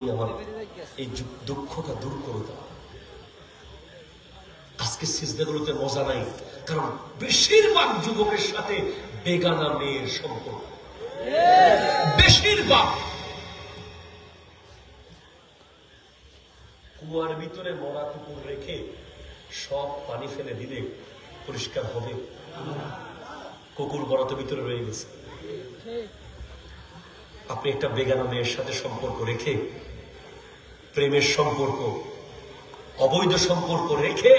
আমার এই দুঃখটা দূর করে দাও। আজকে সিজদাগুলোতে মজা নাই, কারণ বেশিরভাগ যুবকের সাথে বেগানা মেয়ের সম্পর্ক। বেশিরভাগ কুয়ার ভিতরে মরা কুকুর রেখে সব পানি ফেলে দিলে পরিষ্কার হবে? কুকুর মরা তো ভিতরে রয়ে গেছে। আপনি একটা বেগানা মেয়ের সাথে সম্পর্ক রেখে, প্রেমের সম্পর্ক, অবৈধ সম্পর্ক রেখে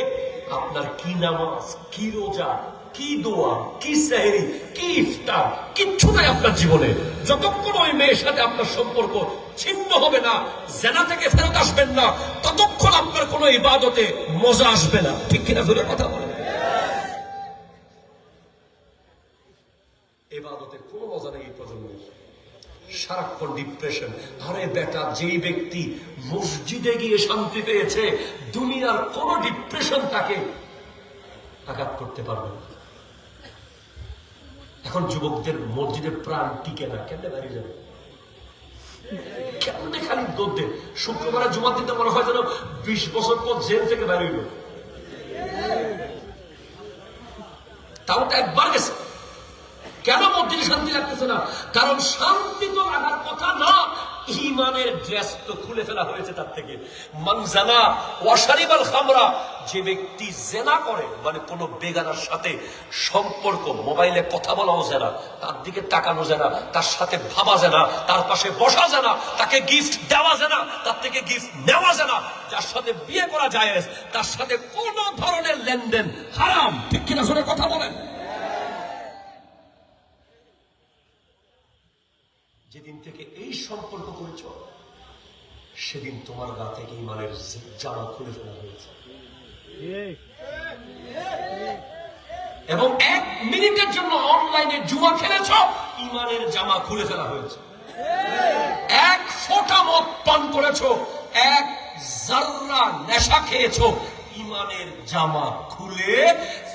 আপনার কি নামাজ, কি রোজা, কি দোয়া, কি সেহরি, কি ইফতার, কিচ্ছু নাই আপনার জীবনে। যতক্ষণ ওই মেয়ের সাথে আপনার সম্পর্ক ছিন্ন হবে না, জেনা থেকে ফেরত আসবেন না, ততক্ষণ আপনার কোনো ইবাদতে মজা আসবে না। ঠিক কিনা ধরে কথা বলেন? ইবাদতের কোনো মজা নেই এই প্রজন্মের। সারাক্ষণ ডিপ্রেশন। আরে বেটা, যেই ব্যক্তি মসজিদে গিয়ে শান্তি পেয়েছে, দুনিয়ার কোন ডিপ্রেশন তাকে আঘাত করতে পারবে না। এখন যুবকদের মসজিদে প্রাণ টিকে না, কেমনে দাঁড়িয়ে যাবে? কেমনে খালি দৌড় দেন? শুক্রবারে জুমার দিতে মনে হয় যেন 20 বছর পর জেল থেকে বেরোইল। তাও তো একবার গেছে। কেন মসজিদে শান্তি লাগতেছে না? কারণ শান্তি তো লাগার কথা না, ঈমানের ড্রেস তো খুলে ফেলা হয়েছে তার থেকে। মান জানা ওয়া শারিবাল খামরা, যে ব্যক্তি জেনা করে, মানে কোনো বেগানার সাথে সম্পর্ক, মোবাইলে কথা বলাও জানা, তার দিকে তাকানো জানা, তার সাথে ভাবা জানা, তার পাশে বসা জানা, তাকে গিফট দেওয়া জানা, তার থেকে গিফট নেওয়া জানা, যার সাথে বিয়ে করা জায়েজ, তার সাথে কোন ধরনের লেনদেন হারাম। ঠিক কিনা শুনে কথা বলেন? যেদিন থেকে এই সম্পর্ক করেছ, সেদিন তোমার গা থেকে ঈমানের জামা খুলে ফেলা হয়েছে। এবং 1 মিনিটের জন্য অনলাইনে জুয়া খেলেছ, ঈমানের জামা খুলে ফেলা হয়েছে। 1 ফোঁটা মদ পান করেছ, 1 জাররা নেশা খেয়েছ, ঈমানের জামা খুলে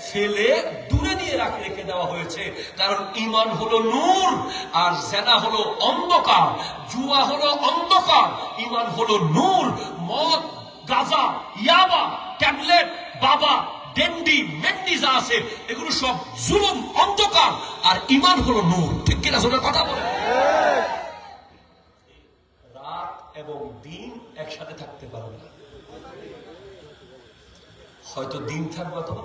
ফেলে দূরে নিয়ে রেখে দেওয়া হয়েছে। কারণ ঈমান হলো নূর, আর জেনা হলো অন্ধকার, জুয়া হলো অন্ধকার, ঈমান হলো নূর। মদ, গাঁজা, ইয়াবা, ট্যাবলেট, বাবা, ডেন্ডি, মেন্ডি যা আছে, এগুলো সব জুলুম, অন্ধকার, আর ঈমান হলো নূর। ঠিক কিনা শুনে কথা বলে? রাত এবং দিন একসাথে থাকতে পারবে না। হয়তো দিন থাকবে অথবা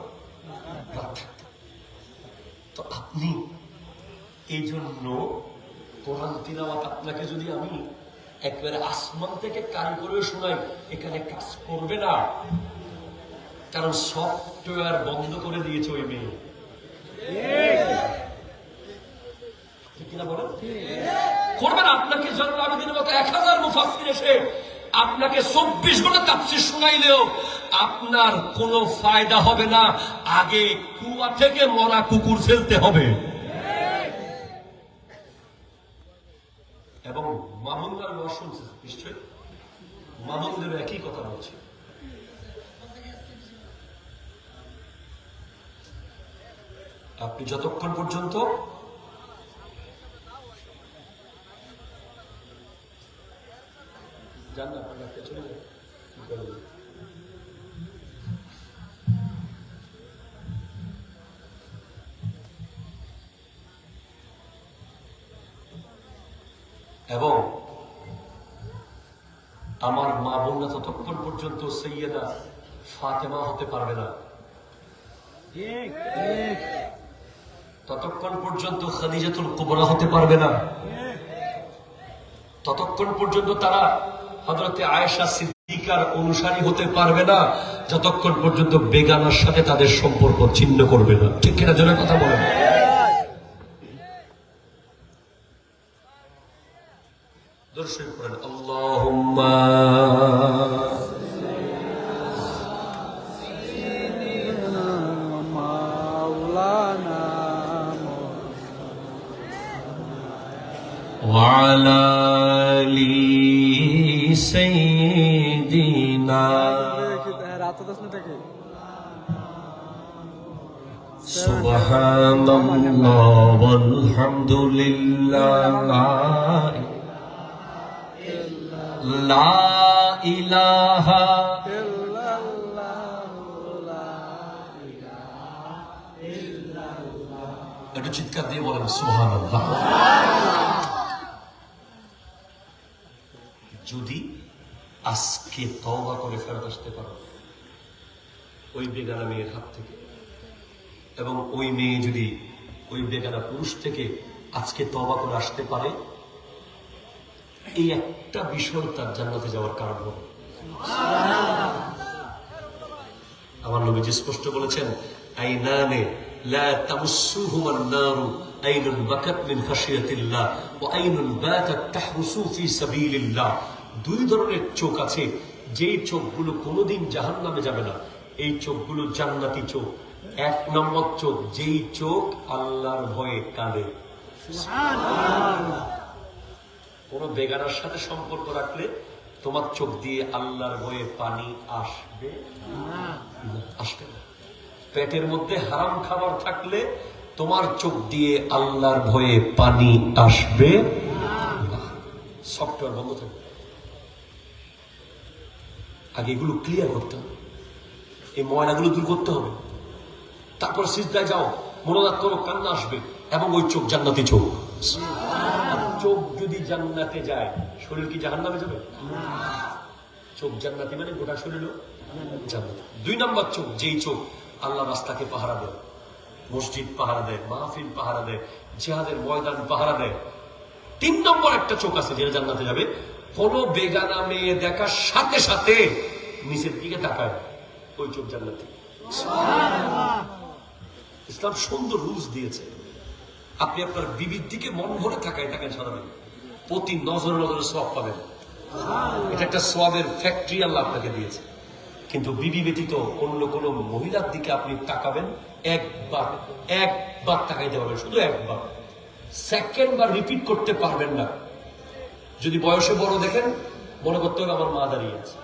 রাত থাকবে। তো আপনি এই জন্য কোরআন তিলাওয়াত আপনাকে যদি আমি একবারে আসমান থেকে কারি করে শোনাই, এখানে কাজ করবে না। কারণ সফটওয়্যার বন্ধ করে দিয়েছে ওই মেয়ে। ঠিক কিনা বলেন? করবে না। আপনাকে জানুল আবেদিনের মতো 1000 মুফাসসির এসে আপনাকে 24 ঘন্টা তাফসীর শোনাইলেও আপনার কোনো ফায়দা হবে না। আগে কুয়া থেকে মরা কুকুর ফেলতে হবে। এবং মামুনদার ওয়াজ শুনছে নিশ্চয়ই, মামুনদের একই কথা বলছে। আপনি যতক্ষণ পর্যন্ত জান না, আপনার চলে যান, কি করবেন? এবং আমার মা বোনরা ততক্ষণ পর্যন্ত সৈয়দা ফাতেমা হতে পারবে না, ততক্ষণ পর্যন্ত খাদিজাতুল কুবরা হতে পারবে না, ততক্ষণ পর্যন্ত তারা হযরতে আয়েশা সিদ্দিকার অনুসারী হতে পারবে না, যতক্ষণ পর্যন্ত বেগানার সাথে তাদের সম্পর্ক ছিন্ন করবে না। ঠিক কিনা জোরে কথা বলেন? দর্শক করেন আল্লাহুম্মা মাওলানা ওয়া আলা আলি সাইয়্যিদিনা সুবহানাল্লাহ ওয়াল হামদুলিল্লাহ লা ইলাহা একটু চিৎকার দিয়ে বলেন সুবহানাল্লাহ। যদি আজকে তওবা করে ফেরত আসতে পারো ওই বেগানা মেয়ের হাত থেকে, এবং ওই মেয়ে যদি ওই বেগানা পুরুষ থেকে আজকে তওবা করে আসতে পারে, এই একটা বিষয় তার জান্নাতে যাওয়ার কারণ হবে। আমার নবীজি স্পষ্ট বলেছেন, আইনানে লা তামুসুহুমান নারু আইনুন বাকাত মিন খাশিয়াতিল্লাহ ওয়া আইনুন বাতাত তাহরুসু ফি সাবিলিল্লাহ। দুই ধরনের চোখ আছে, যেই চোখগুলো কোনোদিন জাহান্নামে যাবে না, এই চোখগুলো জান্নাতি চোখ। এক নম্বর চোখ, যেই চোখ আল্লাহর ভয়ে কাঁদে। কোন বেগানার সাথে সম্পর্ক রাখলে তোমার চোখ দিয়ে আল্লাহর ভয়ে পানি আসবে আসবে না। পেটের মধ্যে হারাম খাবার থাকলে তোমার চোখ দিয়ে আল্লাহর ভয়ে পানি আসবে না। সফটওয়্যার বন্ধ থাকবে। আগে এগুলো ক্লিয়ার করতে হবে, এই ময়লাগুলো দূর করতে হবে, তারপর সিজদায় যাও, মোনাজাত করো, কান্না আসবে, এবং ওই চোখ জান্নাতি চোখ। চোখ যদি জান্নাতে যায়, শরীর কি জাহান্নামে যাবে? চোখ জান্নাতি মানে গোটা শরীরও জান্নাতি। দুই নম্বর চোখ, যেই চোখ আল্লাহ রাস্তাকে পাহারা দেয়, মসজিদ পাহারা দেয়, মাহফিল পাহারা দেয়, জিহাদের ময়দান পাহারা দেয়। তিন নম্বর একটা চোখ আছে যেটা জান্নাতে যাবে, কোন বেগানা মেয়ে দেখার সাথে সাথে নিচের দিকে তাকায়, ওই চোখ জান্নাতি। ইসলাম সুন্দর রুলস দিয়েছে। আপনি আপনার বিবির দিকে মন ভরে তাকায় থাকেন সারাদিন, প্রতি নজরে নজরে সওয়াব পাবেন। এটা একটা সওয়াবের ফ্যাক্টরি আল্লাহ আপনাকে দিয়েছে। কিন্তু বিবি ব্যতীত অন্য কোন মহিলার দিকে আপনি তাকাবেন, একবার তাকাইতে পারবেন, শুধু একবার, সেকেন্ড বার রিপিট করতে পারবেন না। যদি বয়সে বড় দেখেন, মনে করতে হবে আমার মা দাঁড়িয়ে আছে।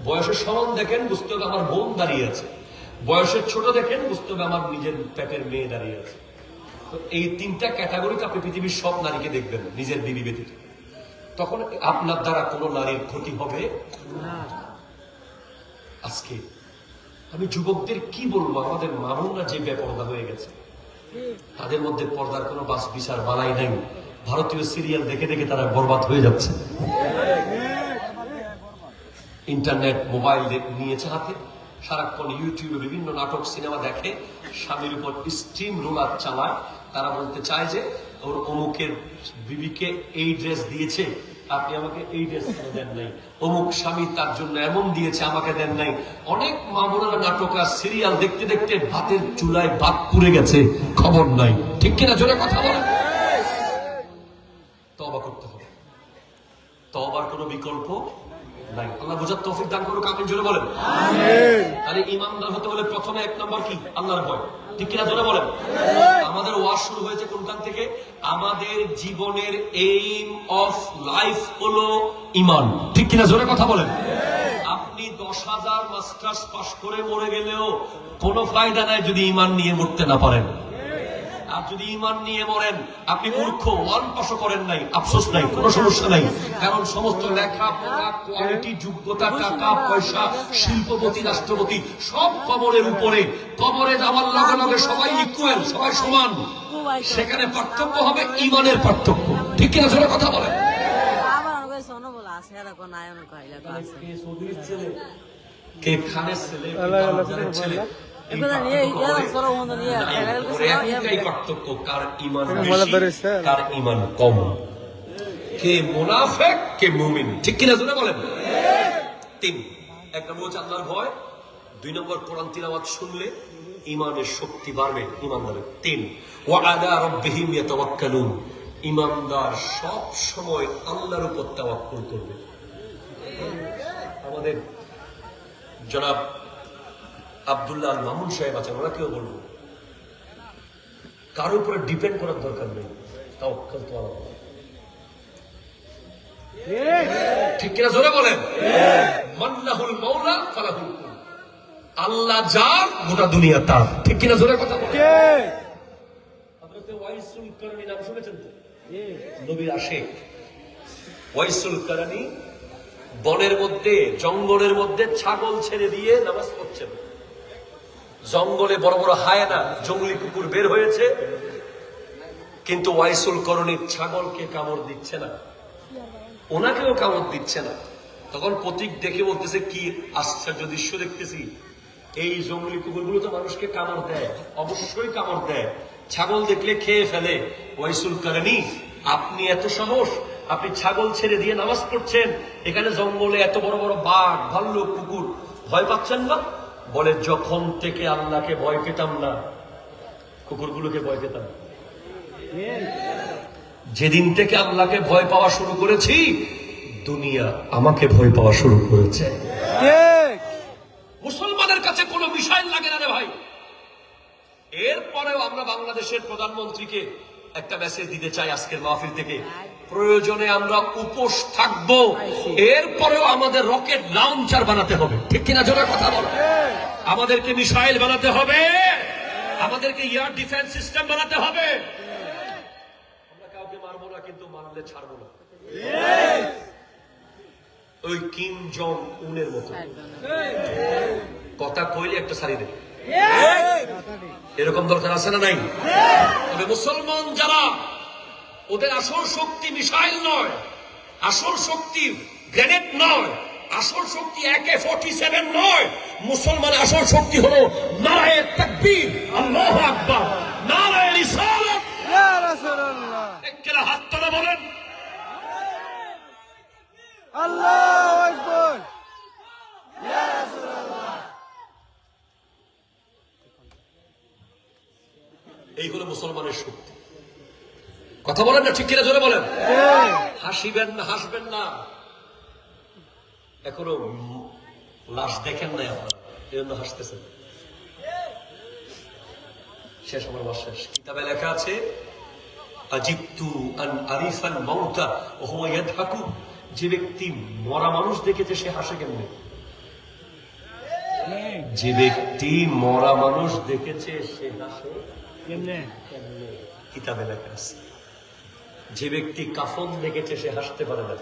বয়সের সমান দেখেন, বুঝতে হবে আমার বোন দাঁড়িয়ে আছে। বয়সের ছোট দেখেন, বুঝতে হবে আমার নিজের পেটের মেয়ে দাঁড়িয়ে আছে। তো এই তিনটা ক্যাটাগরিতে আপনি পৃথিবীর সব নারীকে দেখবেন, নিজের বিবি ব্যতীত। তখন আপনার দ্বারা কোনো নারীর ক্ষতি হবে না। আজকে আমি যুবকদের কি বলবো, আমাদের মামুনরা যে বেপরদা হয়ে গেছে, তাদের মধ্যে পর্দার কোনো বাস বিচার বালাই নাই। ভারতীয় সিরিয়াল দেখে দেখে তারা বরবাদ হয়ে যাচ্ছে। ইন্টারনেট, মোবাইল নিয়েছে হাতে, সারাক্ষণ ইউটিউবে বিভিন্ন নাটক সিনেমা দেখে, স্বামীর উপর স্ট্রিম রোলার চালায়। তারা বলতে চায় যে ওর অমুকের বিবিকে এই ড্রেস দিয়েছে, আপনি আমাকে এই ড্রেস দেন নাই, অমুক স্বামী তার জন্য এমন দিয়েছে, আমাকে দেন নাই। অনেক মামুনারা নাটক আর সিরিয়াল দেখতে দেখতে ভাতের চুলায় ভাত পুড়ে গেছে, খবর নাই। ঠিক কিনা? জোরে কথা বলেন। তওবা করতে হবে, তওবার কোনো বিকল্প নাই। আল্লাহ বুঝার তৌফিক দান করুক, আমিন জোরে বলেন। তাহলে ইমানদার হতে হলে প্রথমে এক নম্বর কি? আল্লাহর ভয়। ঠিক কিনা? জোরে বলেন। আমাদের ওয়াজ শুরু হয়েছে কোনখান থেকে? আমাদের জীবনের এইম অফ লাইফ হলো ঈমান। ঠিক কিনা? জোরে কথা বলেন। আপনি 10,000 মাস্টার্স পাস করে মরে গেলেও কোনো ফায়দা নাই যদি ঈমান নিয়ে মরতে না পারেন। আর যদি ঈমান নিয়ে মরেন, আপনি মূর্খ, 1 পাসও করেন নাই, আফসোস নাই, কোনো সমস্যা নাই। কারণ সমস্ত লেখাপড়া, কোয়ালিটি, যোগ্যতা, টাকা পয়সা, শিল্পপতি, রাষ্ট্রপতি সব কবরের উপরে। কবরে যাওয়ার লগে লগে সবাই ইকুয়াল, সবাই সমান। সেখানে পার্থক্য হবে ঈমানের পার্থক্য। ঠিক কিনা? জোরে কথা বলেন। কে খানের ছেলে, ছেলে, পার্থক্য কার ঈমান বেশি, কার ঈমান কম, কে মুনাফিক, কে মুমিন। ঠিক কিনা? জোরে বলেন। 3, 1 নম্বর হচ্ছে আল্লাহর ভয়, 2 নম্বর কোরআন তিলাওয়াত শুনলে ঈমানের শক্তি বাড়বে, ঈমানদারের। 3, ওয়া আলা রাব্বিহিম ইয়াতাওয়াক্কালুন, ঈমানদার সব সময় আল্লাহর উপর তাওয়াক্কুল করবে। আমাদের জনাব আব্দুল্লাহ আল মামুন সাহেব আছেন, ওরা কেউ বলবো কারোর উপরে ডিপেন্ড করার দরকার নেই, তাওয়াক্কুল তো আল্লাহ। ঠিক কিনা? জোরে বলেন। মান্নাহুল মাওলা ফালাহুল কুল, আল্লাহ যার, গোটা দুনিয়া তার। ঠিক কিনা? জোরে কথা বলেন। হযরত ওয়াইসুল কারনী নাম শুনেছেন তো? নবীর আশিক ওয়াইসুল কারনী বনের মধ্যে, জঙ্গলের মধ্যে ছাগল ছেড়ে দিয়ে নামাজ পড়ছেন। জঙ্গলে বড় বড় হায়না, জঙ্গলি কুকুর বের হয়েছে, কিন্তু ওয়াইসুল করণীর ছাগলকে কামড় দিচ্ছে না, ওনাকেও কামড় দিচ্ছে না। তখন প্রতীক দেখে বলতেছে, কি আশ্চর্য দৃশ্য দেখতেছি, এই জঙ্গলি কুকুরগুলো তো মানুষকে কামড় দেয়, অবশ্যই কামড় দেয়, ছাগল দেখলে খেয়ে ফেলে। ওয়াইসুল করণী, আপনি এত সাহস, আপনি ছাগল ছেড়ে দিয়ে নামাজ পড়ছেন, এখানে জঙ্গলে এত বড় বড় বাঘ, ভাল্লুক, কুকুর, ভয় পাচ্ছেন না? বলে, যখন থেকে আল্লাহকে ভয় পেতাম না, কুকুরগুলোকে ভয় পেতাম। যেদিন থেকে আল্লাহকে ভয় পাওয়া শুরু করেছি, দুনিয়া আমাকে ভয় পাওয়া শুরু করেছে। মুসলমানের কাছে কোনো বিষয় লাগে না রে ভাই। এরপরেও আমরা বাংলাদেশের প্রধানমন্ত্রীকে একটা মেসেজ দিতে চাই আজকের মাহফিল থেকে, প্রয়োজনে আমরা উপোস থাকবো, এরপরেও আমাদের রকেট লঞ্চার বানাতে হবে। ঠিক কিনা জোরে কথা বলো? আমাদেরকে মিসাইল বানাতে হবে, আমাদেরকে এয়ার ডিফেন্স সিস্টেম বানাতে হবে। আমরা কাউকে মারবো না, কিন্তু মারলে ছাড়বো না। ওই কিম জং উনের মতো কথা কইলে একটা সারি দেবে, এরকম দরকার আছে না নাই? তবে মুসলমান যারা, ওদের আসল শক্তি মিসাইল নয়, আসল শক্তি গ্রেনেড নয়, আসল শক্তি AK-47 নয়। মুসলমান আসল শক্তি হলো নারায়ে তাকবীর, আল্লাহু আকবার, নারায়ে রিসালাত, ইয়া রাসূলুল্লাহ। একলা হাত তোলা বলেন, আল্লাহু আকবার, ইয়া রাসূলুল্লাহ। এই হলো মুসলমানের শক্তি। কথা বলেন না, ঠিক কিনা জোরে বলেন। হাসিবেন না, হাসবেন না, এখনো লাশ দেখেন নাই আপনারা, এই জন্য হাসতেছেন। শেষ, আমার বাস শেষ। কিতাবে লেখা আছে, আজিবতু আন আরিফাল মাউতা ওয়া হুয়া ইয়াদহাকু, যে ব্যক্তি মরা মানুষ দেখেছে সে হাসে কেমনে? যে ব্যক্তি মরা মানুষ দেখেছে সে হাসে কেমনে? কিতাবে লেখা আছে। যে ব্যক্তি কাফন দেখেছে সে হাসতে পারে না,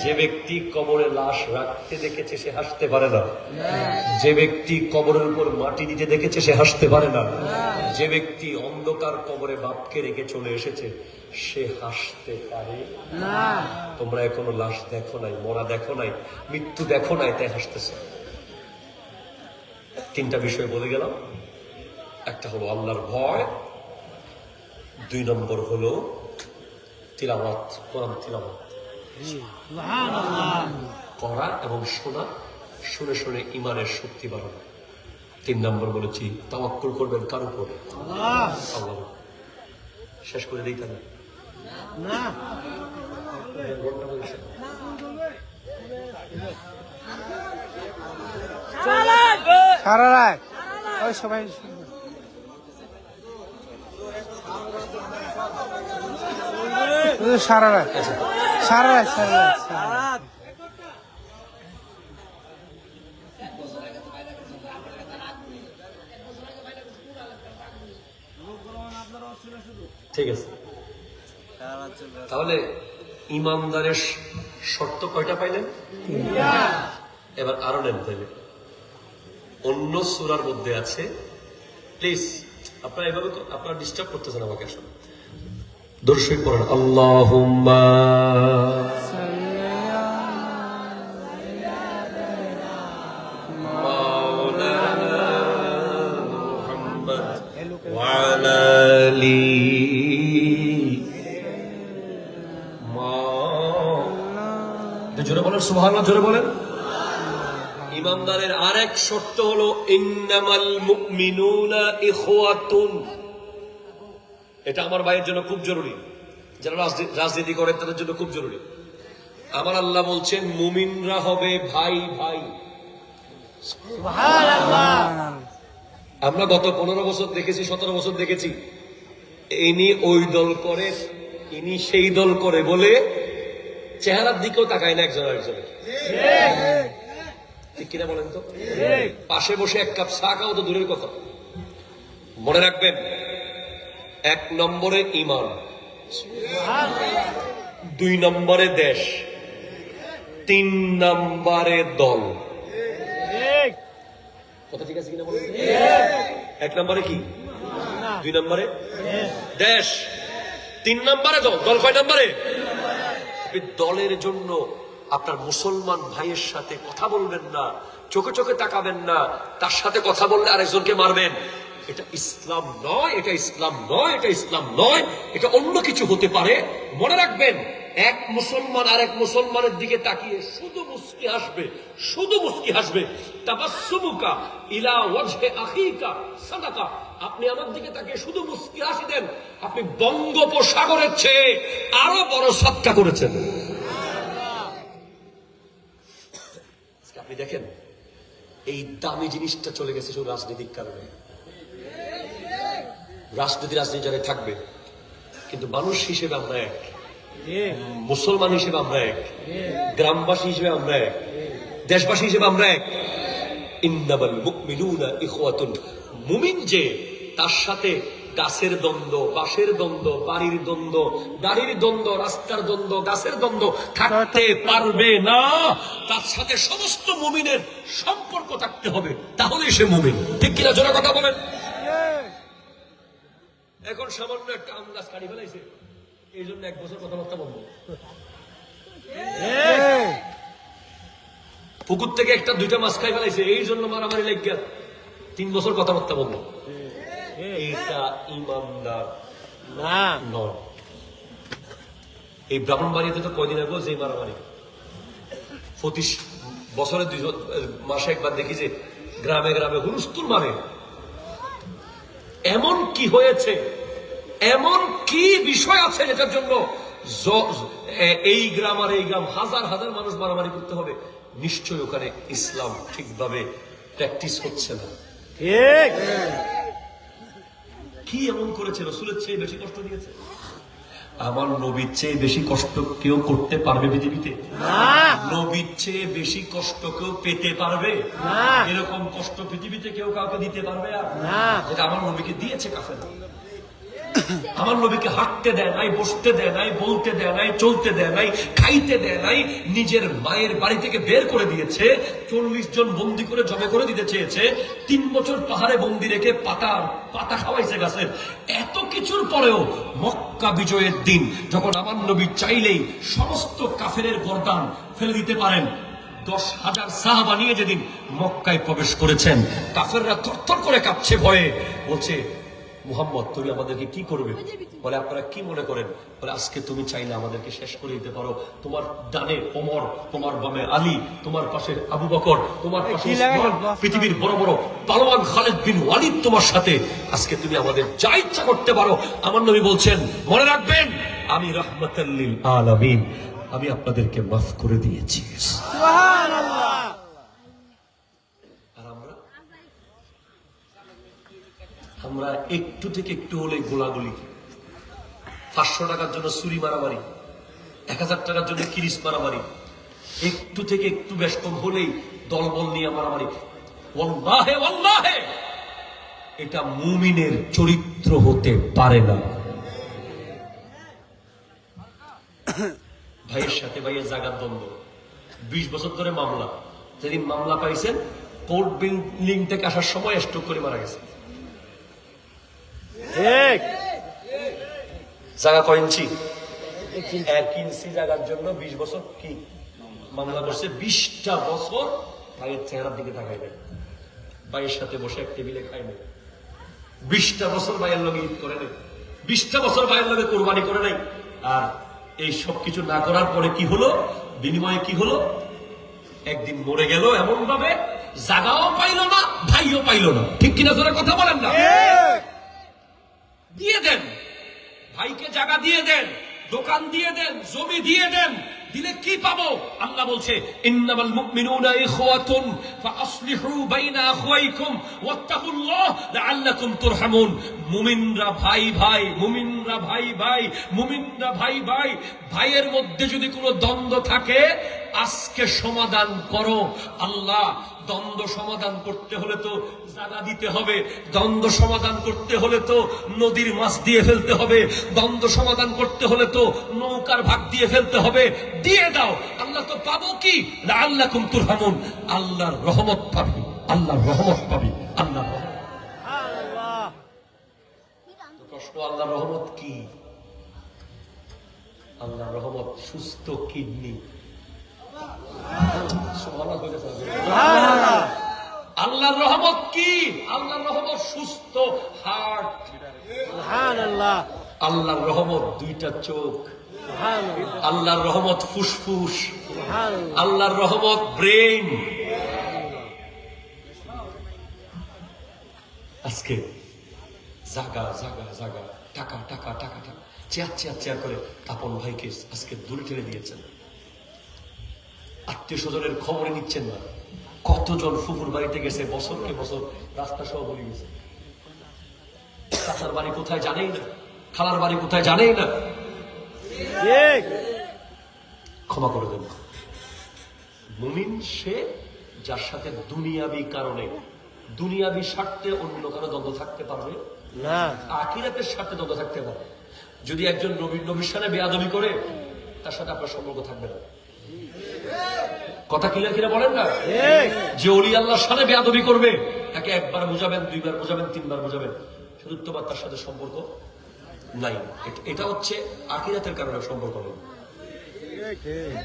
যে ব্যক্তি কবরে লাশ রাখতে দেখেছে সে হাসতে পারে না, যে ব্যক্তি কবরের উপর মাটি দিতে দেখেছে সে হাসতে পারে না, যে ব্যক্তি অন্ধকার কবরে বাপকে রেখে চলে এসেছে সে হাসতে পারে না। তোমরা এখনো লাশ দেখো নাই, মরা দেখো নাই, মৃত্যু দেখো নাই, তাই হাসতেছে। তিনটা বিষয় বলে গেলাম। একটা হলো আল্লাহর ভয়, 2 নম্বর হলো তিলাওয়াত, কোরআন তিলাওয়াত করা এবং শোনা, শুনে শুনে ইমানের শক্তি বাড়ানো। 3 নম্বর বলেছি তাওয়াক্কুল করবেন কার উপর? আল্লাহ। শেষ করে দিই তাহলে না, সারা রাত ওই সবাই সারা রাত, সারা রাত, সারা রাত। ঠিক আছে, তাহলে ইমানদারের শর্ত কয়টা পাইলেন? এবার আরো নেন তাইলে। অন্য সূরার মধ্যে আছে, প্লিজ আপনারা এভাবে তো আপনারা ডিস্টার্ব করতেছেন আমাকে। আসলে দর্শক পড়েন, আল্লাহুম্মা মাওলানা মুহাম্মদ ওয়া আলা আলি জোরে বলেন সুবহানাল্লাহ, জোরে বলেন। ইমানদারের আরেক শর্ত হলো ইন্নামাল মুমিনুনা ইখওয়াতুন। এটা আমার ভাইয়ের জন্য খুব জরুরি, যারা রাজনীতি করেন তাদের জন্য খুব জরুরি। আমার আল্লাহ বলছেন মুমিনরা হবে ভাই ভাই। সুবহানাল্লাহ। আমরা গত 15 বছর দেখেছি, 17 বছর দেখেছি, ইনি ওই দল করে, ইনি সেই দল করে বলে চেহারার দিকেও তাকায় না একজন আরেকজনের। ঠিক কিনা বলেন তো? পাশে বসে 1 কাপ চা খাও তো দূরের কথা। মনে রাখবেন, 1 নম্বরে ইমান, 2 নম্বরে দেশ, 3 নম্বরে দল। কথা ঠিক আছে কিনা বলুন? 1 নম্বরে কি, 2 নম্বরে দেশ, 3 নম্বরে দল। দল কয় নম্বরে? আপনি দলের জন্য আপনার মুসলমান ভাইয়ের সাথে কথা বলবেন না, চোখে চোখে তাকাবেন না, তার সাথে কথা বললে আরেকজনকে মারবেন। এটা ইসলাম নয়, এটা ইসলাম নয়, এটা ইসলাম নয়, এটা অন্য কিছু হতে পারে। মনে রাখবেন, এক মুসলমান আরেক মুসলমানের দিকে তাকিয়ে শুধু মুস্কি হাসবে, শুধু মুস্কি হাসবে। তাবাসসুমুকা ইলা ওয়াজহি আখিকা সাদাকা। আপনি আমার দিকে তাকিয়ে শুধু মুস্কি হাসি দেন, আপনি বঙ্গোপসাগরের চেয়ে আরো বড় সাদকা করেছেন। আপনি দেখেন, এই দামি জিনিসটা চলে গেছে শুধু রাজনৈতিক কারণে। রাজনীতি জায়গায় থাকবে, কিন্তু মানুষ হিসেবে আমরা এক, মুসলমান হিসেবে আমরা এক, গ্রামবাসী হিসেবে আমরা এক, দেশবাসী হিসেবে আমরা এক। ইন্নামাল মুমিনুনা ইখওয়াতুন। মুমিন যে, তার সাথে গাছের দ্বন্দ্ব, বাঁশের দ্বন্দ্ব, বাড়ির দ্বন্দ্ব, গাড়ির দ্বন্দ্ব, রাস্তার দ্বন্দ্ব, গাছের দ্বন্দ্ব থাকতে পারবে না। তার সাথে সমস্ত মুমিনের সম্পর্ক থাকতে হবে, তাহলেই সে মুমিন। ঠিক কিনা জোরে কথা বলেন? এখন সামান্য একটা আম গাছ কাটি ফেলাইছে, এই জন্য 1 বছর কথাবার্তা বন্ধ। পুকুর থেকে 1-2টা মাছ খাই ফেলাইছে, এই জন্য মারামারি লেগে 3 বছর কথাবার্তা বন্ধ। এটা ইমানদার না নয়। এই ব্রাহ্মণবাড়িতে তো কয়দিন আগে যে মারামারি, প্রতি বছরে 2 মাসে একবার দেখি যে গ্রামে গ্রামে হুলস্থুল মারে। এমন কি হয়েছে, এমন কি বিষয় আছে যেটার জন্য এই গ্রাম আর এই গ্রাম হাজার হাজার মানুষ মারামারি করতে হবে? নিশ্চয় ওখানে ইসলাম ঠিকভাবে প্র্যাকটিস হচ্ছে না। ঠিক কি এমন করেছে? রাসূলের চেয়ে বেশি কষ্ট দিয়েছে? আমার নবীর চেয়ে বেশি কষ্ট কেউ করতে পারবে পৃথিবীতে? নবীর চেয়ে বেশি কষ্ট কেউ পেতে পারবে? এরকম কষ্ট পৃথিবীতে কেউ কাউকে দিতে পারবে না, যেটা আমার নবীকে দিয়েছে কাফেররা। আমার নবীকে হাঁটতে দেয় নাই, বসতে দেয় নাই, বলতে দেয় নাই, চলতে দেয় নাই, খাইতে দেয় নাই, নিজের মায়ের বাড়ি থেকে বের করে দিয়েছে, 40 জন বন্দি করে জমা করে দিতে চেয়েছে, 3 বছর পাহাড়ে বন্দি রেখে পাতা খাওয়াইছে গাছের। এত কিছুর পরেও মক্কা বিজয়ের দিন যখন আমার নবী চাইলেই সমস্ত কাফেরের গর্দান ফেলে দিতে পারেন, 10,000 সাহাবা নিয়ে যেদিন মক্কায় প্রবেশ করেছেন, কাফেররা থরথর করে কাঁপছে ভয়ে, বলছে, মুহাম্মদ তুমি আমাদেরকে কি করবে? বলে, আপনারা কি মনে করেন? বলে, আজকে তুমি চাইলে আমাদেরকে শেষ করে দিতে পারো। তোমার ডানে ওমর, তোমার বামে আলী, তোমার পাশে আবু বকর, তোমার পাশে উসমান, পৃথিবীর বড় বড় পালোয়ান খালিদ বিন ওয়ালিদ তোমার সাথে, আজকে তুমি আমাদের যা ইচ্ছা করতে পারো। আমার নবী বলছেন, মনে রাখবেন, আমি রাহমাতাল লিল আলামিন, আমি আপনাদেরকে মাফ করে দিয়েছি। সুবহানাল্লাহ। আমরা একটু থেকে একটু হলে গোলাগুলি, 500 টাকার জন্য চুরি মারামারি, 1000 টাকার জন্য কিরিস মারামারি, একটু থেকে একটু বেশ কম হলেই দলবল নিয়ে মারামারি। ওয়াল্লাহে ওয়াল্লাহে এটা মুমিনের চরিত্র হতে পারে না। ভাইয়ের সাথে ভাইয়ের জায়গার দ্বন্দ্ব, 20 বছর ধরে মামলা। যেদিন মামলা পাইছেন, কোর্ট বিল্ডিং থেকে আসার সময় স্ট্রোক করে মারা গেছে। জায়গা কয় ইঞ্চি? 1 ইঞ্চি জায়গার জন্য 20 বছর কি মামলা করছে। 20টা বছর ভাইয়ের চেহারার দিকে তাকাইবেন, ভাইয়ের সাথে বসে এক টেবিলে খাইবেন। 20টা বছর ভাইয়ের লগে ঈদ করে নেই, 20টা বছর ভাইয়ের লগে কোরবানি করে নাই। আর এই সব কিছু না করার পরে কি হলো? বিনিময়ে কি হলো? একদিন মরে গেল এমন ভাবে, জায়গাও পাইল না, ভাইও পাইল না। ঠিক কিনা জোরে কথা বলেন না? দিয়ে দেন ভাইকে, জায়গা দিয়ে দেন, দোকান দিয়ে দেন, জমি দিয়ে দেন, দিলে কি পাবো? আল্লাহ বলছে, ইন্নামাল মুমিনুনা ইখওয়াতুন ফাআসলিহু বাইনা আখওয়াইকুম ওয়াত্তাকুল্লাহ লাআল্লাকুম তুরহামুন। মুমিনরা ভাই ভাই, মুমিন মুমিনরা ভাই ভাই, মুমিনরা ভাই ভাই। ভাইয়ের মধ্যে যদি কোনো দ্বন্দ্ব থাকে আজকে সমাধান করো। আল্লাহ দ্বন্দ্ব সমাধান করতে হলে তো জায়গা দিতে হবে, দ্বন্দ্ব সমাধান করতে হলে তো নদীর মাছ দিয়ে ফেলতে হবে, দ্বন্দ্ব সমাধান করতে হলে তো নৌকার ভাগ দিয়ে ফেলতে হবে। দিয়ে দাও। আল্লাহ তো পাবো কি? লাআল্লাকুম তুরহামুন, আল্লাহর রহমত পাবি, আল্লাহর রহমত পাবি, আল্লাহর রহমত। প্রশ্ন, আল্লাহর রহমত কি? আল্লাহর রহমত সুস্থ কিডনি। আল্লাহর রহমত কি? আল্লাহর রহমত সুস্থ হার্ট। আল্লাহর রহমত দুইটা চোখ। আল্লাহর রহমত ফুসফুস। আল্লাহর রহমত ব্রেন। আজকে জাগা জাগা জাগা, টাকা টাকা টাকা টাকা, চেয়ার চেয়ার চেয়ার করে আপন ভাইকে আজকে দূরে ঠেলে দিয়েছেন। আত্মীয় স্বজনের খবরে নিচ্ছেন না। কতজন ফুফুর বাড়িতে গেছে, বছরকে বছর রাস্তা সহ বলে গেছে। চাচার বাড়ি কোথায় জানেই না, খালার বাড়ি কোথায় জানেই না। ক্ষমা করে দেন। মুমিন সে যার সাথে দুনিয়াবি কারণে, দুনিয়াবি স্বার্থে অন্য কারো দ্বন্দ্ব থাকতে পারবে না, আখিরাতের স্বার্থে দ্বন্দ্ব থাকতে পারবে। যদি একজন নবীর সাথে বেয়াদবি করে, তার সাথে আপনার সম্পর্ক থাকবে না। কথা ক্লিয়ার কিনা বলেন না? যে ওলি আল্লাহর সাথে বেয়াদবি করবে, তাকে একবার বুঝাবেন, দুইবার বুঝাবেন, তিনবার বুঝাবেন, শুধু তোমার তার সাথে সম্পর্ক নাই। এটা হচ্ছে আখিরাতের কারণে সম্পর্ক নেই।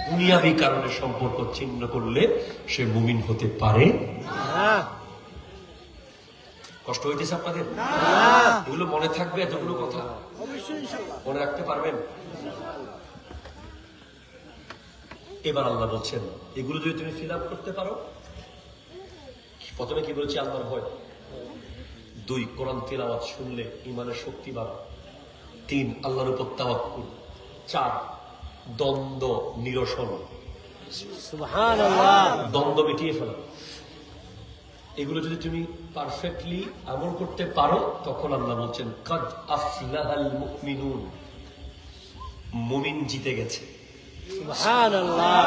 দুনিয়াবি কারণে সম্পর্ক ছিন্ন করলে সে মুমিন হতে পারে না। কষ্ট হইতেছে আপনাদের? এগুলো মনে থাকবে? এতগুলো কথা মনে রাখতে পারবেন? এবার আল্লাহ বলছেন, এগুলো যদি তুমি ফিল আপ করতে পারো। প্রথমে কি বলছি? আল্লাহর ভয়। 2, কোরআন তিলাওয়াত শুনলে ঈমানের শক্তি বাড়ে। 3, আল্লাহর উপর তাওয়াক্কুল। 4, দ্বন্দ্ব নিরসন, সুবহানাল্লাহ, দ্বন্দ্ব মিটিয়ে ফেলা। এগুলো যদি তুমি পারফেক্টলি আমল করতে পারো, তখন আল্লাহ বলছেন কাদ আফলাহাল মুমিনুন, মুমিন জিতে গেছে। সুবহানাল্লাহ,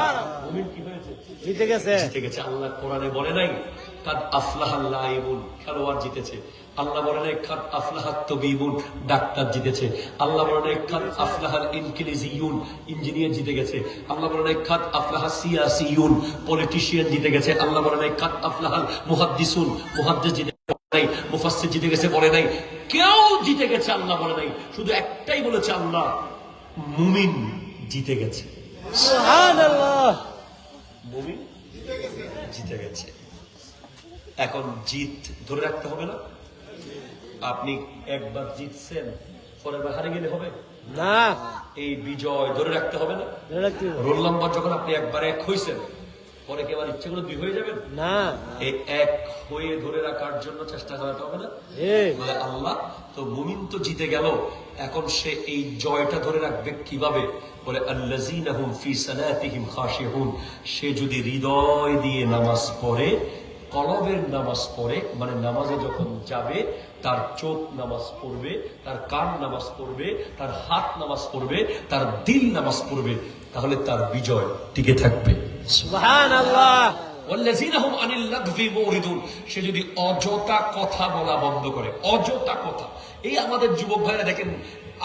মুমিন কি হয়েছে? জিতে গেছে, জিতে গেছে। আল্লাহ কোরআনে বলে নাই কাদ আফলাহাল লাইবুন, খেলোয়াড় জিতেছে। আল্লাহ বলে নাই কাদ আফলাহাত তাবিবুন, ডাক্তার জিতেছে। আল্লাহ বলে নাই কাদ আফলাহাল ইনকিলিজিয়ুন, ইঞ্জিনিয়ার জিতে গেছে। আল্লাহ বলে নাই কাদ আফলাহাস সিয়াসিয়ুন, পলিটিশিয়ান জিতে গেছে। আল্লাহ বলে নাই কাদ আফলাহাল মুহাদ্দিসুন, মুহাদ্দিস জিতে নাই। মুফাসসির জিতে গেছে বলে নাই, কেউ জিতে গেছে আল্লাহ বলে নাই। শুধু একটাই বলেছে আল্লাহ, মুমিন জিতে গেছে। সুবহানাল্লাহ, মুমিন জিতে গেছে। এখন জিত ধরে রাখতে হবে না? আপনি একবার জিতছেন, পরের বার হারে গেলে হবে না। এই বিজয় ধরে রাখতে হবে না? রোল নাম্বার যখন আপনি একবার 1 হয়েছেন, পরে কি আবার ইচ্ছে করে 2 হয়ে যাবেন না? এই 1 হয়ে ধরে রাখার জন্য চেষ্টা করাতে হবে না? বলে আল্লাহ তো মুমিন তো জিতে গেল, এখন সে এই জয়টা ধরে রাখবে কিভাবে? বলে আল্লাযীনা হুম ফি সালাতিহিম খাশিউন, সে যদি হৃদয় দিয়ে নামাজ পড়ে, কলবের নামাজ পড়ে, মানে নামাজে যখন যাবে তার চোখ নামাজ পড়বে, তার কান নামাজ পড়বে, তার হাত নামাজ পড়বে, তার দিল নামাজ পড়বে, তাহলে তার বিজয় টিকে থাকবে। সুবহানাল্লাহ। ওয়াল্লাযীনা হুম আনিল লাগভি মুরিদুন, সে যদি অযথা কথা বলা বন্ধ করে, অযথা কথা। এই আমাদের যুবক ভাইরা দেখেন,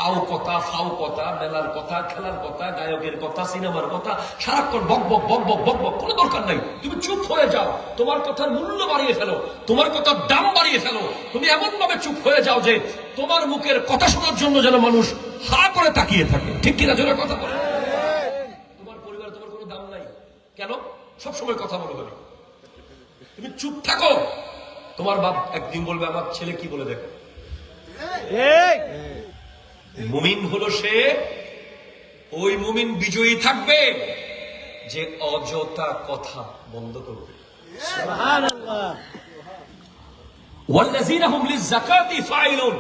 আও কথা, ফাও কথা, মেলার কথা, খেলার কথা, গায়কের কথা, সিনেমার কথা, সারাক্ষণ বক বক বক বক বক বক। কোনো দরকার নাই। তুমি চুপ হয়ে যাও, তোমার কথার মূল্য বাড়িয়ে ফেলো, তোমার কথার দাম বাড়িয়ে ফেলো। তুমি এমন ভাবে চুপ হয়ে যাও যে তোমার মুখের কথা শোনার জন্য যেন মানুষ হা করে তাকিয়ে থাকে। ঠিক কিনা? জোরে কথা বলে। তোমার পরিবার তোমার কোনো দাম নাই কেন? সবসময় কথা বলে বলি। তুমি চুপ থাকো। তোমার বাপ একদিন বলবে আমার ছেলে কি বলে দেখো। মুমিন হলো সে, ওই মুমিন বিজয়ী থাকবে যে অযথা কথা বন্ধ করবে। সুবহানাল্লাহ। ওয়াল্লাযীনা হুম লিয-যাকাতি ফাইলুন,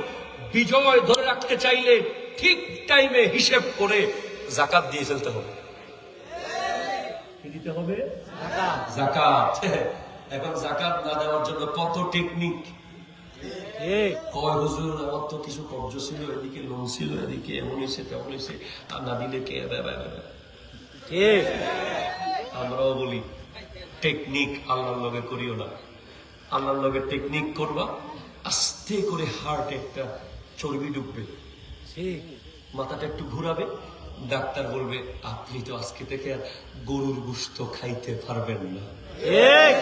বিজয় ধরে রাখতে চাইলে ঠিক টাইমে হিসাব করে যাকাত দিয়ে ফেলতে হবে। কি দিতে হবে? যাকাত। এখন যাকাত না দেওয়ার জন্য কত টেকনিক। ঠিক কয় হুজুর আমার তো কিছু কব্জ ছিল, এদিকে লোন ছিল, এদিকে এমন হয়েছে তেমন হয়েছে, আর না দিলে কে ঠিক আমরাও বলি টেকনিক আল্লাহর লগে করিও না। আল্লাহর লগে টেকনিক করবা, আস্তে করে হার্ট একটা চর্বি ঢুকবে, ঠিক মাথাটা একটু ঘুরাবে, ডাক্তার বলবে আপনি তো আজকে থেকে আর গরুর গোশত খাইতে পারবেন না, ঠিক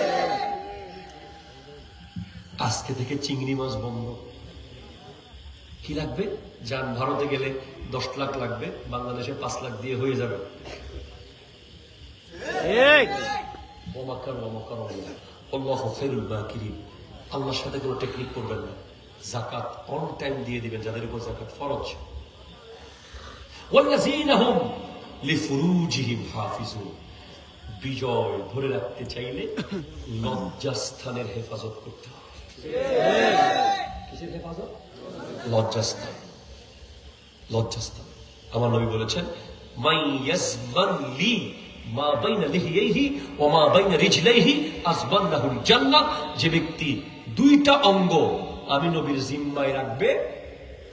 আজকে থেকে চিংড়ি মাছ বন্ধ। কি লাগবে? যান ভারতে গেলে 10 লাখ লাগবে, বাংলাদেশে 5 লাখ দিয়ে হয়ে যাবে। ঠিক আল্লাহর সাথে কোনো টেকনিক করবেন না। যাকাত অন টাইম দিয়ে দিবেন যাদের উপর যাকাত ফরজ। ওয়াল্লাযীনা হুম লিফুরুজিহিম হাফিজুন, বিজয় ধরে রাখতে চাইলে লজ্জাস্থানের হেফাজত করতে হবে। কিসের হেফাজত? লজ্জাস্থান। লজ্জাস্থান। আমার নবী বলেছেন মাই ইয়াসমান লি মা বাইনা লিহিয়াইহি ওয়া মা বাইনা রিজলাইহি আসবানাহুল জান্নাহ, যে ব্যক্তি 2টা অঙ্গ আমি নবীর জিম্মায় রাখবে,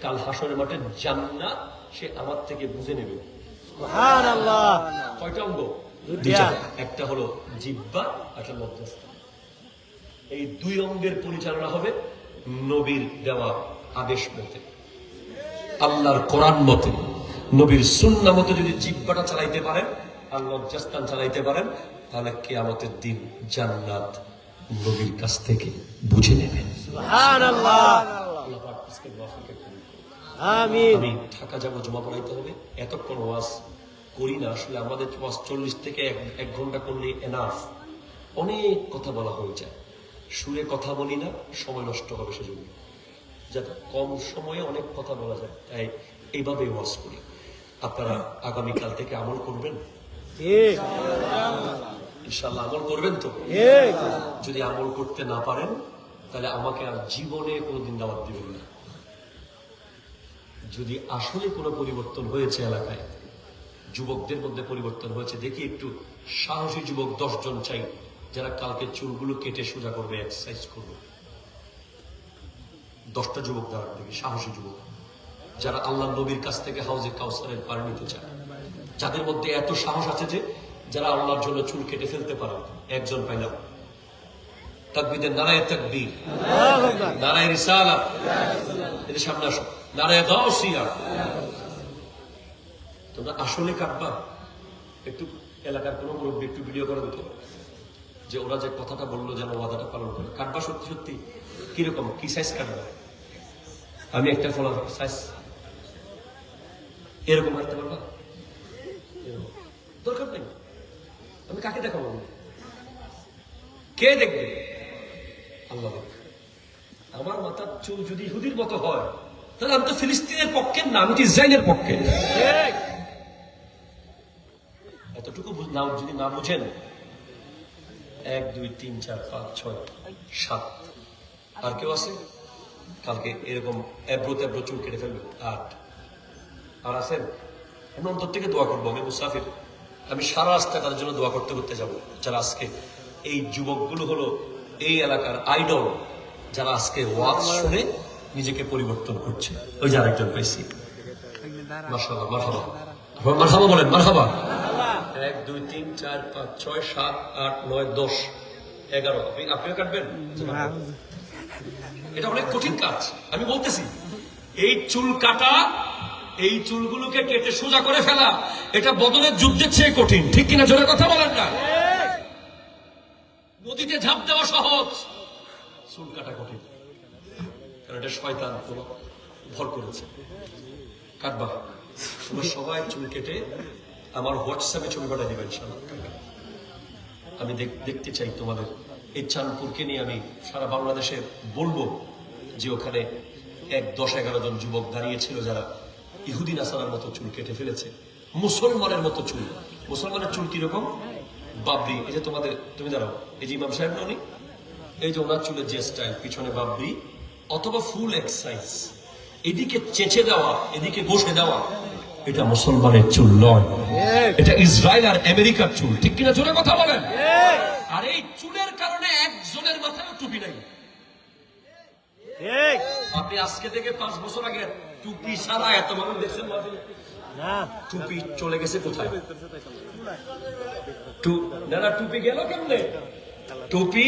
কাল হাসরের মাঠে জান্নাত সে আমার থেকে বুঝে নেবে। সুবহানাল্লাহ। কয়টা অঙ্গ? 2টা। একটা হলো জিহ্বা, একটা লজ্জাস্থান। এই 2 অঙ্গের পরিচালনা হবে নবীর দেওয়া আদেশ মতে, আল্লাহর কোরআন মতে, নবীর সুন্নাহ মতে। যদি জিহ্বাটা চালাইতে পারেন আর লজ্জাস্থান চালাইতে পারেন, তাহলে কিয়ামতের দিন জান্নাত নবীর কাছ থেকে বুঝে নেবেন। সুবহানাল্লাহ। আল্লাহ পাক আজকে ওয়াফাকে কবুল করুন। আমিন। আমি ঢাকা যাবো, জমা পড়াইতে হবে, এতক্ষণ ওয়াজ করি না আসলে। আমাদের ওয়াজ 40 থেকে 1 ঘন্টা করলে এনাফ। অনেক কথা বলা হয়ে যায়, সুরে কথা বলি না, সময় নষ্ট হবে সেজন্য। যাতে কম সময়ে অনেক কথা বলা যায়, তাই এইভাবে ওয়াজ করি। আপনারা আগামীকাল থেকে আমল করবেন ঠিক ইনশাআল্লাহ? আমল করবেন তো? ঠিক যদি আমল করতে না পারেন তাহলে আমাকে আর জীবনে কোনোদিন দাওয়াত দিবেন না। যদি আসলে কোনো পরিবর্তন হয়েছে এলাকায়, যুবকদের মধ্যে পরিবর্তন হয়েছে, দেখি একটু সাহসী যুবক 10 জন চাই, যারা কালকে চুলগুলো কেটে সোজা করবে, এক্সারসাইজ করবে। 10টা যুবক দ্বারা দেখি, সাহসী যুবক, যারা আল্লাহ নবীর কাছ থেকে হাউজে কাউসারের পানি নিতে চায়, যাদের মধ্যে এত সাহস আছে যে যারা আল্লাহর জন্য চুল কেটে ফেলতে পারে। 1 জন পাইলাম। তাকবীরের নারায়ে তাকবীর, নারায়ে রিসালাত, এর সামনে আসো, নারায়ে গাউসিয়া। তোমরা আসলে কাটবা? একটু এলাকার কোনো মুরব্বী একটু ভিডিও করে দিত যে ওরা যে কথাটা বললো যেন ওয়াদাটা পালন করে। কাটবা সত্যি সত্যি? কিরকম, কি সাইজ কাটবা? আমি একটা ফলার সাইজ এরকম কাটতে পারবা? দরকার নেই। আমি কাকে দেখাবো? কে দেখবে? আল্লাহ দেখবে। আমার মাথার চুল যদি ইহুদির মতো হয়, তাহলে আমি তো ফিলিস্তিনের পক্ষে না, আমি তো ইসরায়েলের পক্ষে। এতটুকু যদি না বুঝেন, 1 2 3 4 5 6 7 আর কেউ আছে কালকে এরকম এবড়ো তেবড়ো চুল কেটে ফেলবে? 8 আর আছেন? আমি অন্তর থেকে দোয়া করবো। আমি মুসাফির, আমি সারা রাস্তায় তাদের জন্য দোয়া করতে করতে যাবো, যারা আজকে এই যুবকগুলো হলো এই এলাকার আইডল, যারা আজকে ওয়াজ শুনে নিজেকে পরিবর্তন করছে। ওই যে আরেকজন পাইছি, মাশাআল্লাহ, মারহাবা, মারহাবা বলেন, মারহাবা। 1 2 3 4 5 6 7 8 9 10 11 আপনিও কাটবেন? এটা অনেক কঠিন কাজ, আমি বলতেছি। এই চুল কাটা, এই চুলগুলোকে কেটে সোজা করে ফেলা, এটা বদলের যুদ্ধের চেয়ে কঠিন। ঠিক কিনা? জোরে কথা বলেন না। নদীতে ঝাঁপ দেওয়া সহজ, চুল কাটা কঠিন, কারণ এটা শয়তান তোমার ভর করেছে। কাটবা? তোমরা সবাই চুল কেটে আমার হোয়াটসঅ্যাপে ছবি পাঠিয়ে দিবেন ইনশাআল্লাহ। আমি দেখতে চাই তোমাদের। এই চাঁদপুরকে নিয়ে আমি সারা বাংলাদেশে বলবো যে ওখানে 10-11 জন যুবক দাঁড়িয়েছিল যারা ইহুদি নাসারার মতো চুল কেটে ফেলেছে, মুসলমানের মতো চুল। মুসলমানের চুল কিরকম? বাবরি। এই যে তোমাদের, তুমি দাঁড়াও, এই যে ইমাম সাহেব ননি, এই যে ওনার চুলের যে স্টাইল, পিছনে বাবরি অথবা ফুল এক্সাইজ, এদিকে চেঁচে দেওয়া, এদিকে বসে দেওয়া, এটা মুসলমানের চুল নয়, এটা ইসরায়েল আর আমেরিকার চুল। ঠিক কিনা? জোরে কথা বলেন। আর এই চুলের কারণে একজনের মাথায় টুপি নাই। ঠিক আপনি আজকে থেকে 5 বছর আগে টুপি ছাড়া এত মানুষ দেখছেন মাহফিলে? না টুপি চলে গেছে কোথায়? না টুপি গেল কেমনে? টুপি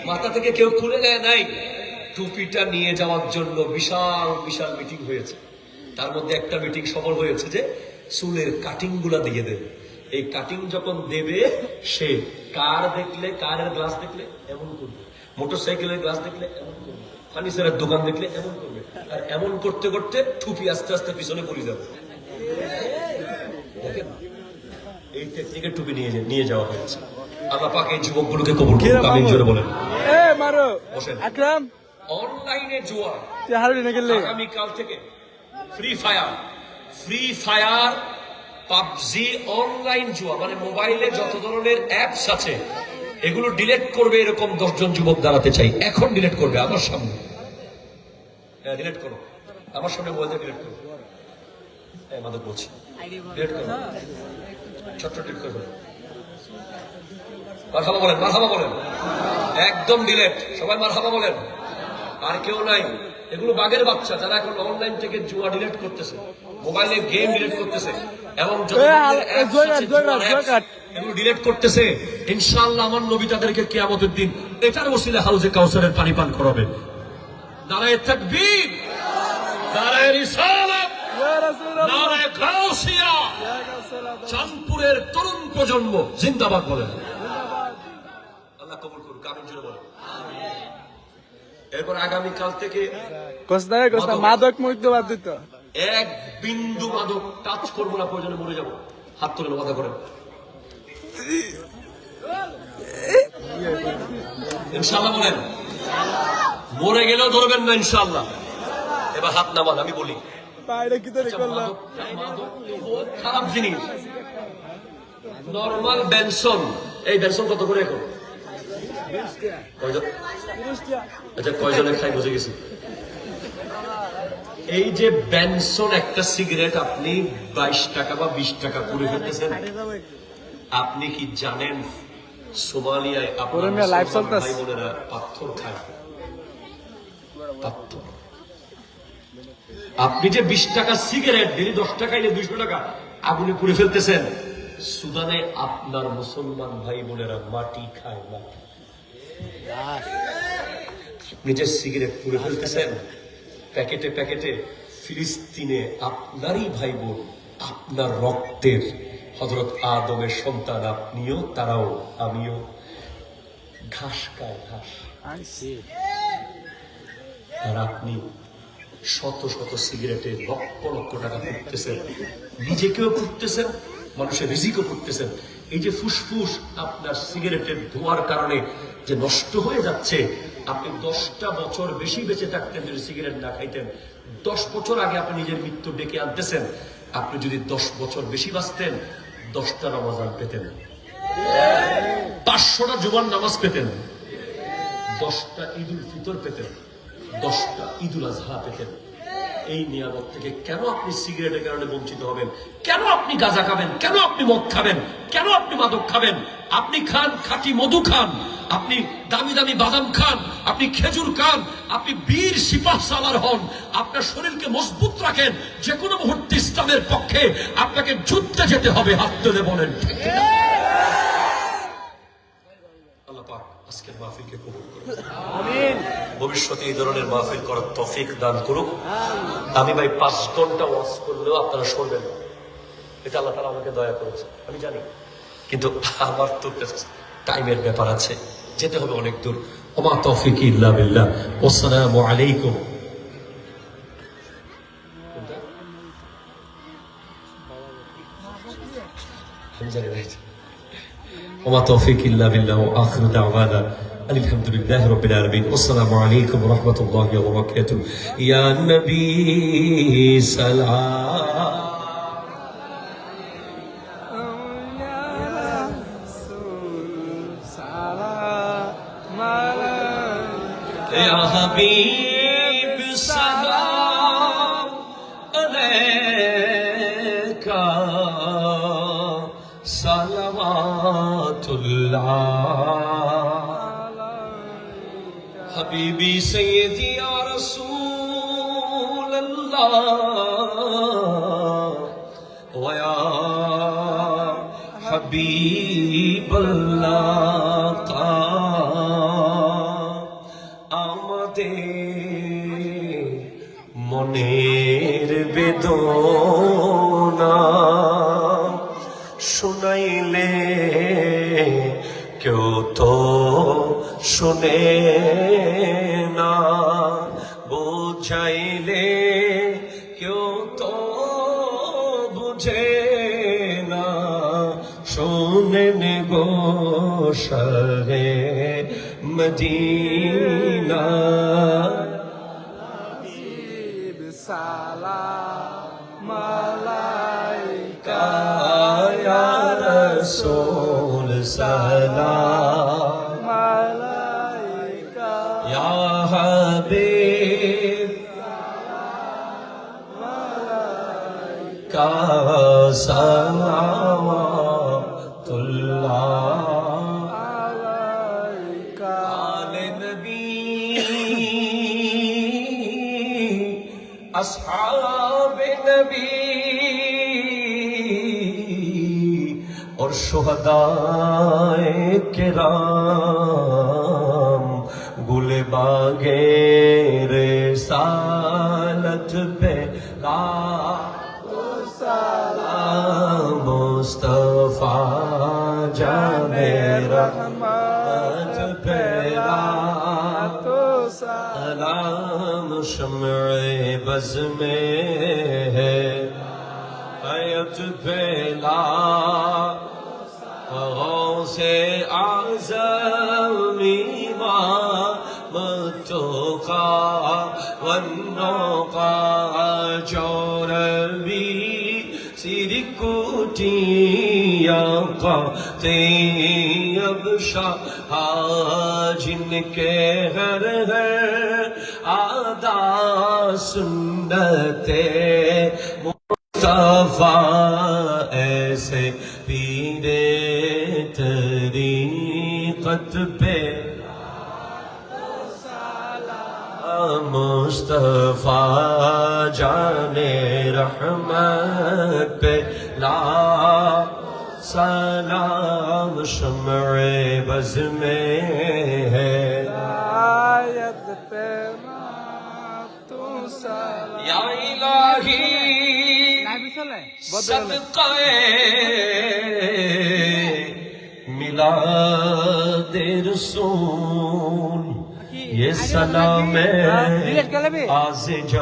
মাথা থেকে কেউ খুলে দেয় নাই। টুপিটা নিয়ে যাওয়ার জন্য বিশাল বিশাল মিটিং হয়েছে। তার মধ্যে একটা মিটিং সফল হয়েছে যে চুলের কাটিং গুলা দিয়ে দেবে। এই কাটিং যখন দেবে, সে কার দেখলে, কারের গ্লাস দেখলে এমন করবে, মোটরসাইকেলের গ্লাস দেখলে এমন করবে, ফার্নিচারের দোকান দেখলে এমন করবে, আর এমন করতে করতে টুপি আস্তে আস্তে পিছনে পড়ে যাবে। দেখেন, এই টেকনিকের টুপি নিয়ে যাওয়া হয়েছে। আল্লাহ পাক এই যুবকগুলোকে কবুল করুন, আমিন জোরে বলেন। বসেন। অনলাইনে জুয়া আগামীকাল থেকে ফ্রি ফায়ার পাবজি, অনলাইন জুয়া মানে মোবাইলে যত ধরনের অ্যাপস আছে এগুলো ডিলিট করবে। এরকম 10 জন যুবক দাঁড়াতে চাই, এখন ডিলিট করবে আমার সামনে। ডিলিট করো আমার সামনে, মোবাইল ডিলিট করো। আমাদের বলছি ডিলিট করো, ছোট্ট ডিলিট করবে। মারহাবা বলেন, মারহাবা বলেন, একদম ডিলিট। সবাই মারহাবা বলেন। আর কেউ নাই। এগুলো বাঘের বাচ্চা যারা এখন অনলাইন থেকে জুয়া ডিলিট করতেছে, মোবাইলে গেম ডিলিট করতেছে এবং এগুলো ডিলিট করতেছে। ইনশাআল্লাহ আমার নবী তাদেরকে কিয়ামতের দিন এটার ওসিলা হাউজে কাউসারের পানি পান করাবে। নারায়ে তাকবীর, নারায়ে রিসালাত, নারায়ে গাউসিয়া। চাঁদপুরের তরুণ প্রজন্ম জিন্দাবাদ বলেন। আল্লাহ কবুল করুক, আমিন জোরে বলেন। এরপর আগামীকাল থেকে মাদক মুক্ত বাদ দিত। এক বিন্দু মাদক টাচ করবো না, প্রয়োজনে মরে যাবো। হাত তুলে কথা করেন ইনশাআল্লাহ বলেন। মরে গেলেও ধরবেন না ইনশাআল্লাহ। এবার হাত নামান, আমি বলি। মাদক খারাপ জিনিস। নরমাল বেনসন, এই বেনসন কত করে এখন? আচ্ছা, কয়জনে খাই বুঝে গেছি। এই যে বেনসন একটা সিগারেট আপনি 22 টাকা বা 20 টাকা পুড়ে ফেলতেছেন। আপনি কি জানেন সোমালিয়ায় আপনার ভাই বোনেরা পাথর খায়? পাথর। আপনি যে 20 টাকা সিগারেট ডেলি 10 টাকা এলে 200 টাকা আগুনে পুড়ে ফেলতেছেন, সুদানে আপনার মুসলমান ভাই বোনেরা মাটি খায় না। নিজের সিগারেট পুড়ে ফেলতেছেন প্যাকেটে প্যাকেটে। ফিলিস্তিনে আপনারই ভাই বোন, আপনার রক্তের হযরত আদমের সন্তান আপনিও, তারাও, আমিও ঘাস খায়, ঘাস। আর আপনি শত শত সিগারেটে লক্ষ লক্ষ টাকা ফুটতেছেন, নিজেকেও ফুটতেছেন, মানুষের রিজিকও ফুটতেছেন। এই যে ফুসফুস আপনার সিগারেটের ধোঁয়ার কারণে যে নষ্ট হয়ে যাচ্ছে, আপনি 10টা বছর বেশি বেঁচে থাকতেন যদি সিগারেট না খাইতেন। 10 বছর আগে আপনি নিজের মৃত্যু ডেকে আনতেছেন। আপনি যদি 10 বছর বেশি বাঁচতেন, 10টা রমজান পেতেন, 500টা জুমার নামাজ পেতেন, 10টা ঈদুল ফিতর পেতেন, 10টা ঈদুল আজহা পেতেন। এই নিয়ামত থেকে কেন আপনি সিগারেটের কারণে বঞ্চিত হবেন? কেন আপনি গাঁজা খাবেন? কেন আপনি মদ খাবেন? কেন আপনি মাদক খাবেন? আপনি খান খাঁটি মধু খান, আপনি দামি দামি বাদাম খান, আপনি খেজুর খান, আপনি বীর সিপাহ সালার হন, আপনার শরীরকে মজবুত রাখেন। যে কোনো মুহূর্তে ইসলামের পক্ষে আপনাকে যুদ্ধে যেতে হবে। হাত তুলে বলেন ঠিক কিনা? আল্লাহ পাক আজকের মাহফিলকে কবুল করুন, আমিন। ভবিষ্যতে এই ধরনের মাহফিল করার তৌফিক দান করুক। আমি ভাই 5 ঘন্টা ওয়াজ করলেও আপনারা শুনবেন না, এটা আল্লাহ তাআলা আমাকে দয়া করেছে, আমি জানি। কিন্তু আমার তো টাইমের ব্যাপার আছে, যেতে হবে অনেক দূর। ওমা তৌফিক ইল্লা বিল্লাহ। আসসালামু আলাইকুম। ওমা তৌফিক ইল্লা বিল্লাহ ওয়া আখিরু দাওয়ানা আলহামদুলিল্লাহি রাব্বিল আলামিন। আসসালামু আলাইকুম ওয়া রাহমাতুল্লাহি ওয়া বারাকাতুহু। ইয়া নবী সালাম, ইয়া হাবিব সালাম আলাইকা সালাওয়াতুল্লাহ। হাবিবি সাইয়্যিদি ইয়া রাসূল ويا حبيب الله আমাদের মনের বেদনা শুনাইলে কেউ তো শুনে না, বুঝাইলে কেউ তো বুঝে না, শোনেন গো শাহে মদিনা। সালাম আলাইকা ইয়া রাসূল সালাম আলাইকা ইয়া হাবিব কা সালাওয়াতুল্লাহ আলাইকা আলে নবী আসহাবে নবী اور شہدائے کرام گل باغے رسالت پہ سلام مصطفیٰ جان رحمت پہ سلام شمع بز میں ہے حیات پہ غوث اعظم امام التقى والنقى جوربی سیرکوٹی یا طیب شاہ جن کے گھر ہے آدھا سنت مصطفیٰ ایسے پیرے طریقت پہ مصطفیٰ جان رحمت پہ لا سلام شمع بز میں ہے آیت پہ تو سلام یا الہی صدقہ میلاد رسول یہ سلام ہے آز